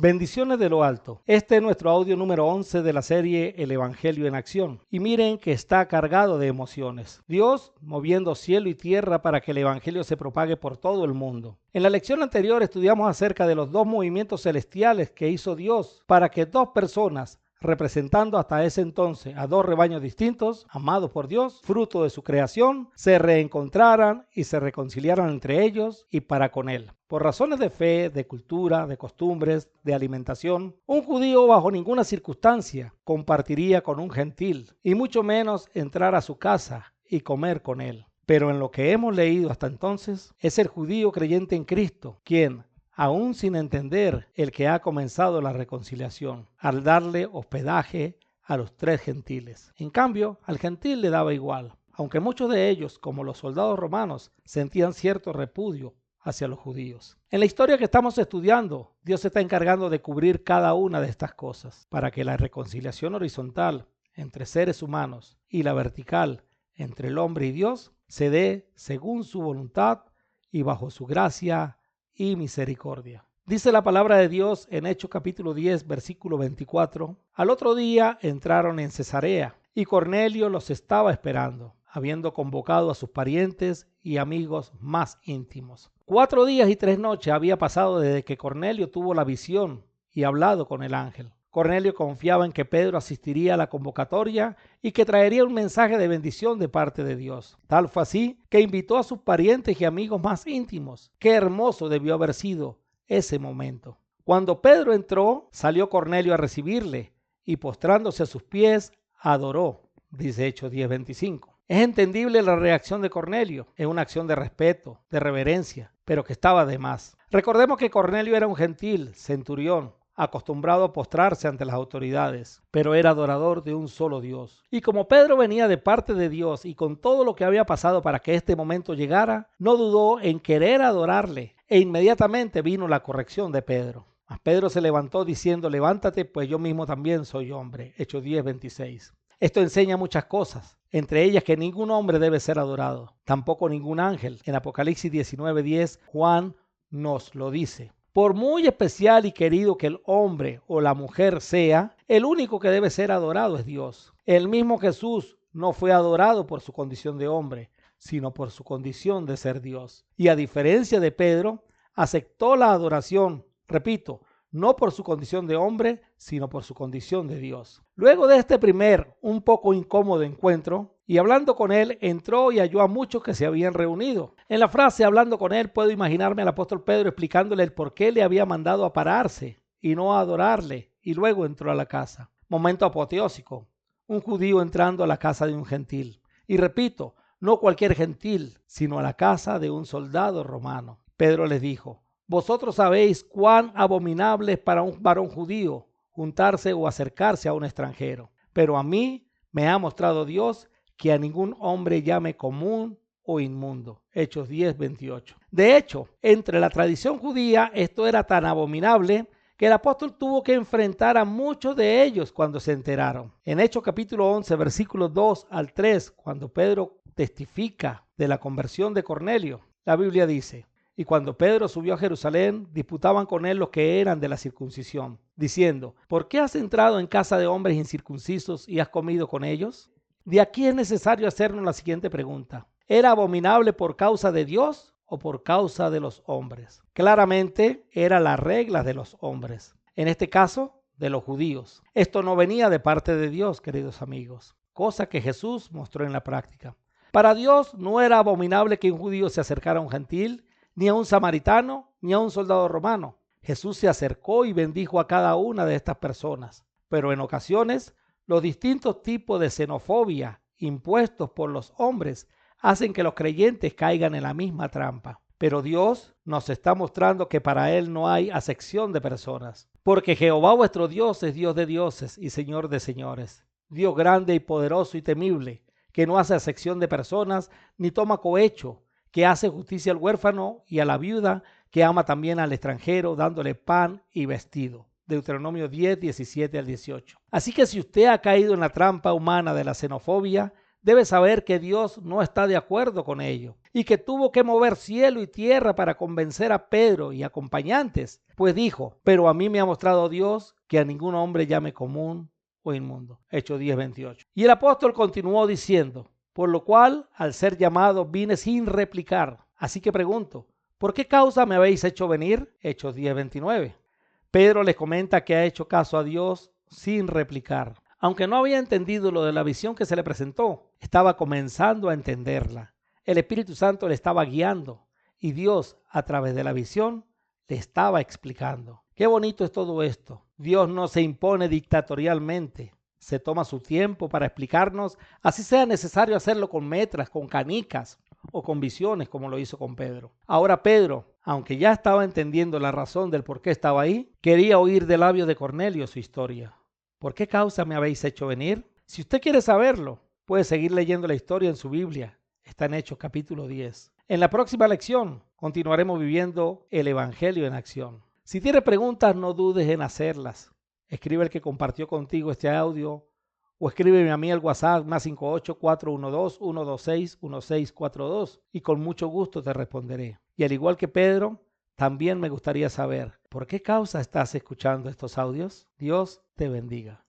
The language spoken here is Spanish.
Bendiciones de lo alto. Este es nuestro audio número 11 de la serie El Evangelio en Acción. Y miren que está cargado de emociones. Dios moviendo cielo y tierra para que el Evangelio se propague por todo el mundo. En la lección anterior estudiamos acerca de los dos movimientos celestiales que hizo Dios para que dos personas, representando hasta ese entonces a dos rebaños distintos, amados por Dios, fruto de su creación, se reencontraran y se reconciliaran entre ellos y para con Él. Por razones de fe, de cultura, de costumbres, de alimentación, un judío bajo ninguna circunstancia compartiría con un gentil, y mucho menos entrar a su casa y comer con él. Pero en lo que hemos leído hasta entonces, es el judío creyente en Cristo quien, aún sin entender el que ha comenzado la reconciliación, al darle hospedaje a los tres gentiles. En cambio, al gentil le daba igual, aunque muchos de ellos, como los soldados romanos, sentían cierto repudio hacia los judíos. En la historia que estamos estudiando, Dios se está encargando de cubrir cada una de estas cosas, para que la reconciliación horizontal entre seres humanos y la vertical entre el hombre y Dios se dé según su voluntad y bajo su gracia y misericordia. Dice la palabra de Dios en Hechos capítulo 10, versículo 24. Al otro día entraron en Cesarea y Cornelio los estaba esperando, habiendo convocado a sus parientes y amigos más íntimos. 4 días y 3 noches había pasado desde que Cornelio tuvo la visión y hablado con el ángel. Cornelio confiaba en que Pedro asistiría a la convocatoria y que traería un mensaje de bendición de parte de Dios. Tal fue así que invitó a sus parientes y amigos más íntimos. Qué hermoso debió haber sido ese momento. Cuando Pedro entró, salió Cornelio a recibirle y postrándose a sus pies, adoró, dice Hechos 10:25. Es entendible la reacción de Cornelio, es una acción de respeto, de reverencia, pero que estaba de más. Recordemos que Cornelio era un gentil, centurión, acostumbrado a postrarse ante las autoridades, pero era adorador de un solo Dios. Y como Pedro venía de parte de Dios y con todo lo que había pasado para que este momento llegara, no dudó en querer adorarle, e inmediatamente vino la corrección de Pedro. Mas Pedro se levantó diciendo: levántate, pues yo mismo también soy hombre. Hechos 10:26. Esto enseña muchas cosas, entre ellas que ningún hombre debe ser adorado, tampoco ningún ángel. En Apocalipsis 19:10, Juan nos lo dice. Por muy especial y querido que el hombre o la mujer sea, el único que debe ser adorado es Dios. El mismo Jesús no fue adorado por su condición de hombre, sino por su condición de ser Dios. Y a diferencia de Pedro, aceptó la adoración, repito, no por su condición de hombre, sino por su condición de Dios. Luego de este primer, un poco incómodo encuentro, y hablando con él, entró y halló a muchos que se habían reunido. En la frase hablando con él, puedo imaginarme al apóstol Pedro explicándole el por qué le había mandado a pararse y no a adorarle, y luego entró a la casa. Momento apoteósico, un judío entrando a la casa de un gentil. Y repito, no cualquier gentil, sino a la casa de un soldado romano. Pedro les dijo: vosotros sabéis cuán abominable es para un varón judío juntarse o acercarse a un extranjero, pero a mí me ha mostrado Dios que a ningún hombre llame común o inmundo. Hechos 10:28. De hecho, entre la tradición judía esto era tan abominable que el apóstol tuvo que enfrentar a muchos de ellos cuando se enteraron. En Hechos capítulo 11, versículos 2 al 3, cuando Pedro testifica de la conversión de Cornelio, la Biblia dice: y cuando Pedro subió a Jerusalén, disputaban con él los que eran de la circuncisión, diciendo: ¿por qué has entrado en casa de hombres incircuncisos y has comido con ellos? De aquí es necesario hacernos la siguiente pregunta: ¿era abominable por causa de Dios o por causa de los hombres? Claramente era la regla de los hombres, en este caso de los judíos. Esto no venía de parte de Dios, queridos amigos, cosa que Jesús mostró en la práctica. Para Dios no era abominable que un judío se acercara a un gentil, ni a un samaritano, ni a un soldado romano. Jesús se acercó y bendijo a cada una de estas personas, pero en ocasiones los distintos tipos de xenofobia impuestos por los hombres hacen que los creyentes caigan en la misma trampa. Pero Dios nos está mostrando que para Él no hay acepción de personas, porque Jehová vuestro Dios es Dios de dioses y Señor de señores, Dios grande y poderoso y temible, que no hace acepción de personas ni toma cohecho, que hace justicia al huérfano y a la viuda, que ama también al extranjero, dándole pan y vestido. Deuteronomio 10, 17 al 18. Así que si usted ha caído en la trampa humana de la xenofobia, debe saber que Dios no está de acuerdo con ello. y que tuvo que mover cielo y tierra para convencer a Pedro y acompañantes, pues dijo: pero a mí me ha mostrado Dios que a ningún hombre llame común o inmundo. Hechos 10:28. Y el apóstol continuó diciendo: por lo cual, al ser llamado, vine sin replicar. Así que pregunto: ¿por qué causa me habéis hecho venir? Hechos 10:29. Pedro les comenta que ha hecho caso a Dios sin replicar. Aunque no había entendido lo de la visión que se le presentó, estaba comenzando a entenderla. El Espíritu Santo le estaba guiando y Dios, a través de la visión, le estaba explicando. Qué bonito es todo esto. Dios no se impone dictatorialmente. Se toma su tiempo para explicarnos, así sea necesario hacerlo con metras, con canicas o con visiones, como lo hizo con Pedro. Ahora Pedro, aunque ya estaba entendiendo la razón del por qué estaba ahí, quería oír de labios de Cornelio su historia. ¿Por qué causa me habéis hecho venir? Si usted quiere saberlo, puede seguir leyendo la historia en su Biblia. Está en Hechos capítulo 10. En la próxima lección continuaremos viviendo el Evangelio en acción. Si tiene preguntas, no dudes en hacerlas. Escribe el que compartió contigo este audio o escríbeme a mí al WhatsApp +58 412 126 1642 y con mucho gusto te responderé. Y al igual que Pedro, también me gustaría saber, ¿por qué causa estás escuchando estos audios? Dios te bendiga.